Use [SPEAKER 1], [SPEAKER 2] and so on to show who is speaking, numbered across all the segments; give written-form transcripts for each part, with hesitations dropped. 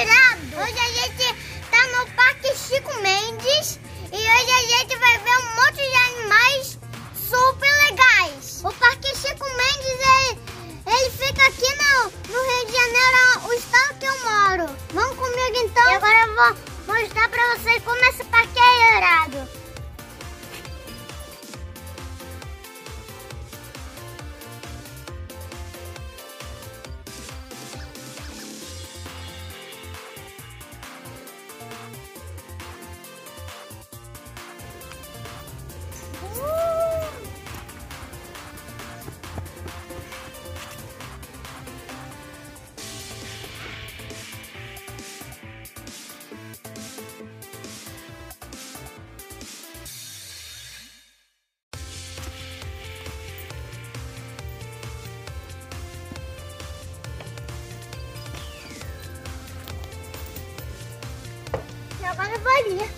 [SPEAKER 1] irado! Hoje a gente tá no Parque Chico Mendes e hoje a gente vai ver um monte de animais super legais. O Parque Chico Mendes, ele fica aqui no Rio de Janeiro, o estado que eu moro. Vamos comigo então? E agora eu vou mostrar pra vocês como esse parque é irado. Agora eu vou ali.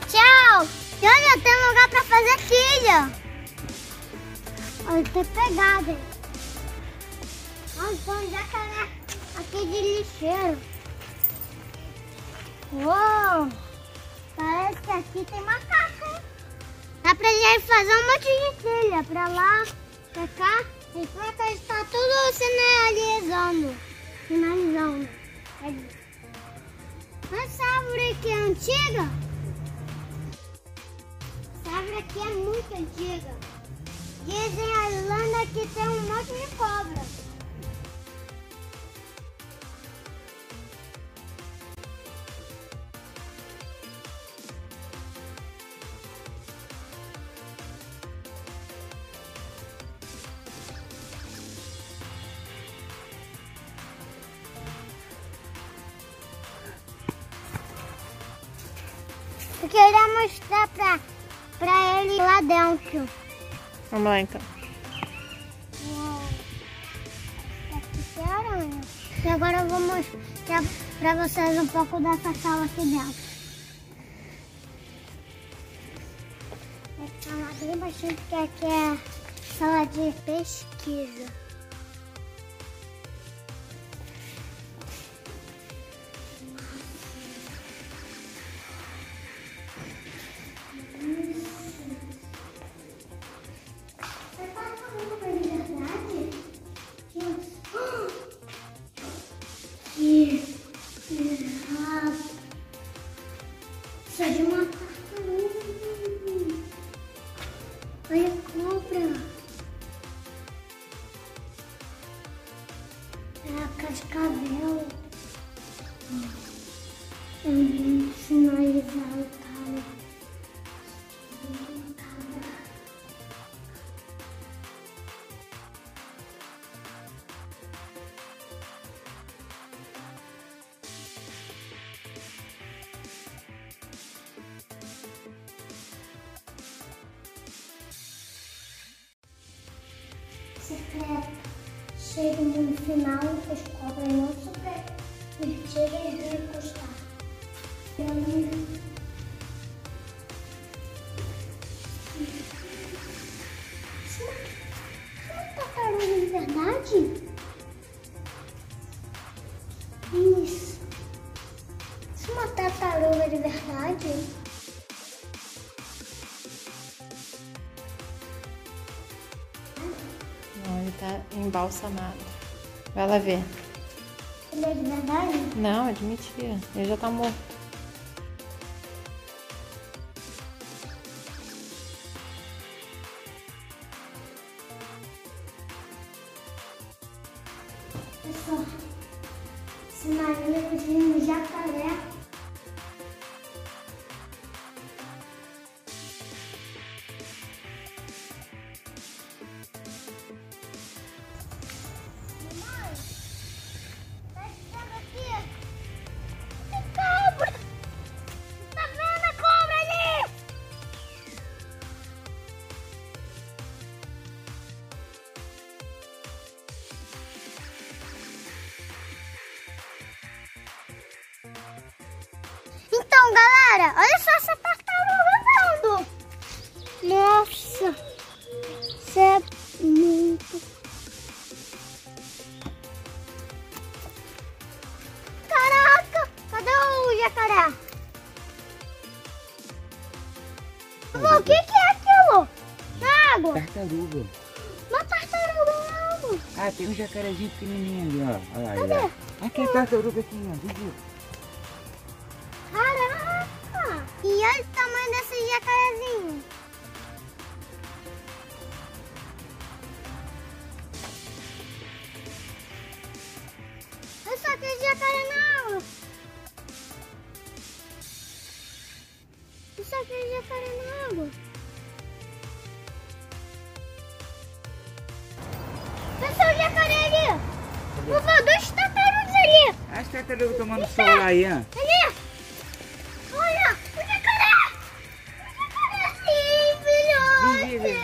[SPEAKER 1] Tchau! E olha, tem lugar pra fazer trilha. Olha, tem pegada. Olha, tem um jacaré aqui de lixeiro. Uou! Parece que aqui tem macaco, hein? Dá pra gente fazer um monte de trilha. Pra lá, pra cá. E pra cá está tudo sinalizando. Essa árvore aqui é antiga? Essa árvore aqui é muito antiga. Dizem a Irlanda que tem um monte de cobra. Eu queria mostrar pra ele lá dentro.
[SPEAKER 2] Vamos lá então.
[SPEAKER 1] Uau. Aqui tem aranha. E agora eu vou mostrar pra vocês um pouco dessa sala aqui dentro. Essa sala bem baixinha, porque aqui é sala de pesquisa. Isso é de uma tartaruga. Olha a cobra. É a cascavel. É um sinalizado, cara. Secreto. Chega no final, as cobras não se permitirem recostar. Isso é uma tartaruga de verdade? Isso. Isso é uma tartaruga de verdade?
[SPEAKER 2] Não, ele tá embalsamado. Vai lá ver.
[SPEAKER 1] Ele é de verdade?
[SPEAKER 2] Não, é de mentira. Ele já tá morto.
[SPEAKER 1] Pessoal, sinaliza de um jacaré cara, olha só essa tartaruga andando. Nossa, isso é muito... Caraca, cadê o jacaré? O que é aquilo? Na água?
[SPEAKER 3] Tartaruga.
[SPEAKER 1] Uma tartaruga na água.
[SPEAKER 3] Ah, tem um jacarezinho pequenininho ali, ó. Olha lá,
[SPEAKER 1] Cadê?
[SPEAKER 3] olha lá. Aqui, tartaruga aqui, ó. Viu?
[SPEAKER 1] Caraca! E olha o tamanho desse jacarezinho. Olha só aquele jacaré na água. Olha só aquele jacaré na água. Olha só o jacaré ali. Vovô, dois tartarugas ali.
[SPEAKER 3] As tartarugas tomando sol lá aí, ó.
[SPEAKER 1] Ali. Olha, o jacaré. O jacarezinho,
[SPEAKER 3] Vi.
[SPEAKER 1] filhote.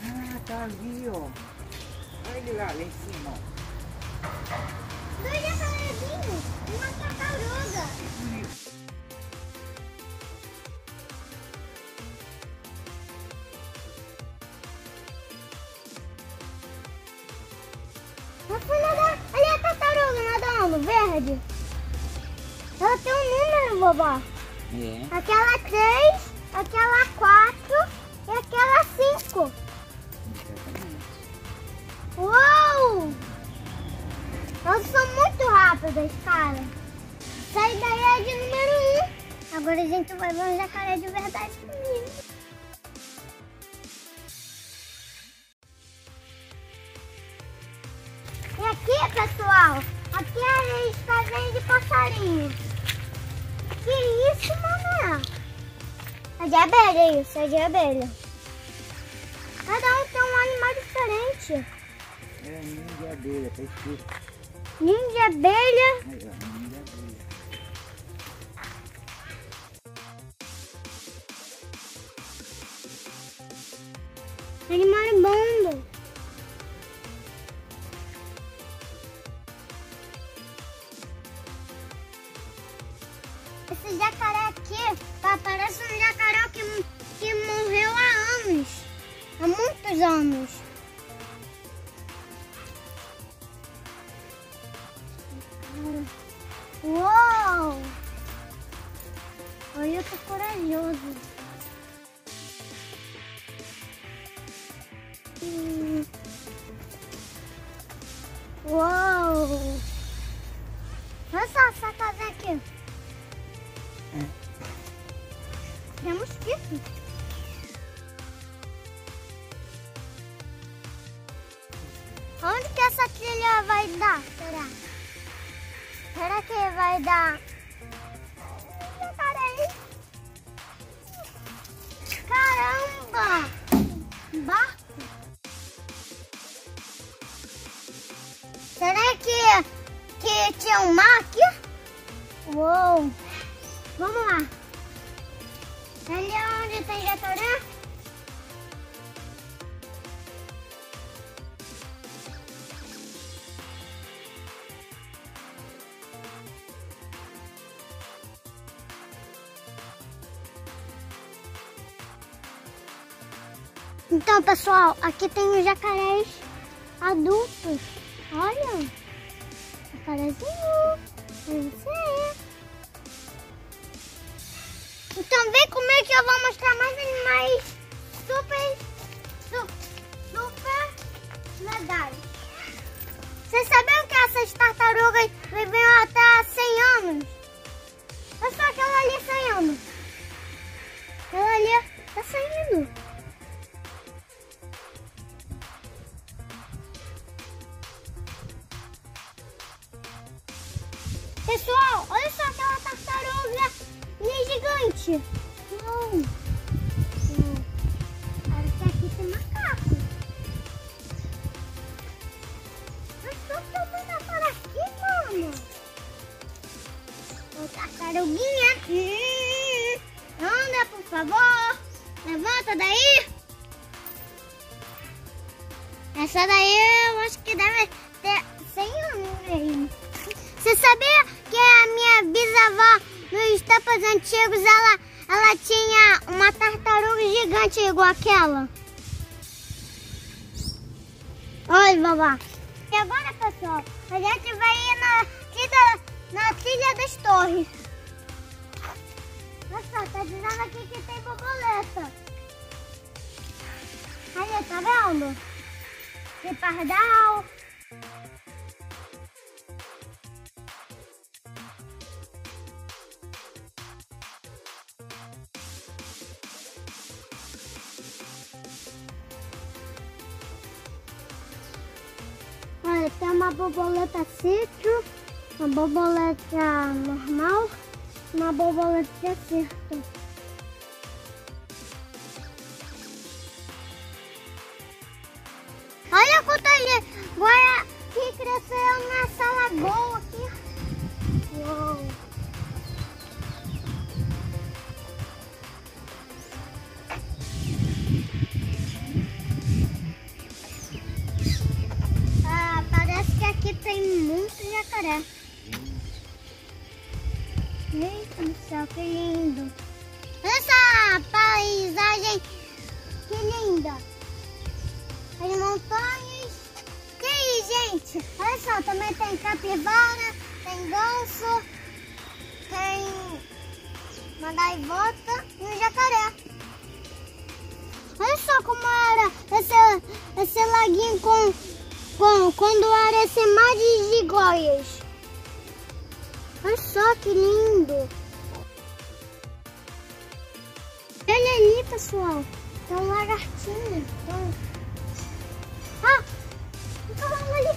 [SPEAKER 3] Ah, tá ali, ó. Olha ele lá em cima, ó.
[SPEAKER 1] Dois jacarezinhos, uma tartaruga. Eu fui nadar. Ali a tartaruga nadando, verde. Ela tem um número, vovó.
[SPEAKER 3] É.
[SPEAKER 1] Aquela 3, aquela 4 e aquela 5. Uou! Elas são muito rápidas, cara. Essa daí é de número 1. Agora a gente vai ver um jacaré de verdade comigo. E aqui, pessoal, aqui a gente tá vendo de passarinho. Que isso, mané? É de abelha isso, é de abelha. Cada um tem um animal diferente.
[SPEAKER 3] É ninho de abelha, tá escrito.
[SPEAKER 1] Ninho de abelha.
[SPEAKER 3] Aí, ó, ninho de abelha.
[SPEAKER 1] Animal bom. Esse jacaré aqui parece um jacaré que morreu há anos. Há muitos anos. Uou! Olha, eu tô corajoso. Uou! Olha só essa casa aqui. Tem mosquito. Onde que essa trilha vai dar? Será? Será que vai dar? Jacaré. Caramba! Barco? Será que tinha um mar aqui? Uou! Vamos lá. Ali é onde tem jacaré? Então, pessoal, aqui tem os jacarés adultos. Olha, jacarezinho. Você. Então vem comigo que eu vou mostrar mais animais super legais. Vocês sabiam que essas tartarugas viviam até 100 anos? Olha só aquela ali saindo. Aquela ali tá saindo. Pessoal, olha só aquela tartaruga gigante. Uou. Parece que aqui tem macaco. Eu tô tomando por aqui, mano. Ô, tartaruguinha. Anda, por favor. Levanta daí. Essa daí eu acho que deve ter 100 anos mesmo. Você sabia que a minha bisavó nos tempos antigos ela tinha uma tartaruga gigante igual aquela. Oi, babá. E agora, pessoal, a gente vai ir na trilha das torres. Olha só, tá dizendo aqui que tem borboleta. Aí, tá vendo? Tem pardal. Olha, tem uma borboleta sítio, uma borboleta normal, uma borboleta deserto. Olha quanta gente que cresceu nessa lagoa aqui. Uou. Parece que aqui tem muito jacaré. Eita do céu, que lindo. Essa paisagem, que linda. As montanhas. Que isso, gente? Olha só, também tem capivara, tem ganso, tem uma gaivota e um jacaré. Olha só como era esse laguinho quando era esse mar de Goiás. Olha só que lindo. Olha ali, pessoal. Tem um lagartinho. Ah! Então vamos ali.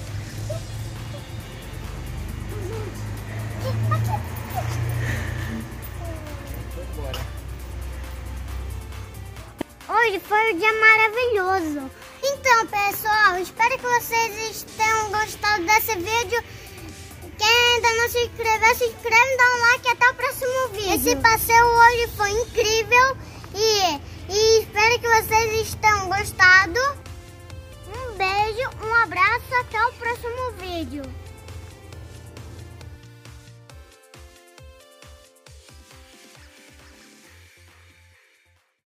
[SPEAKER 1] Hoje foi um dia maravilhoso. Então, pessoal, espero que vocês tenham gostado desse vídeo. Quem ainda não se inscreveu, se inscreve e dá um like. Até o próximo vídeo. Esse passeio hoje foi incrível e espero que vocês tenham gostado. Um beijo, um abraço, até o próximo vídeo.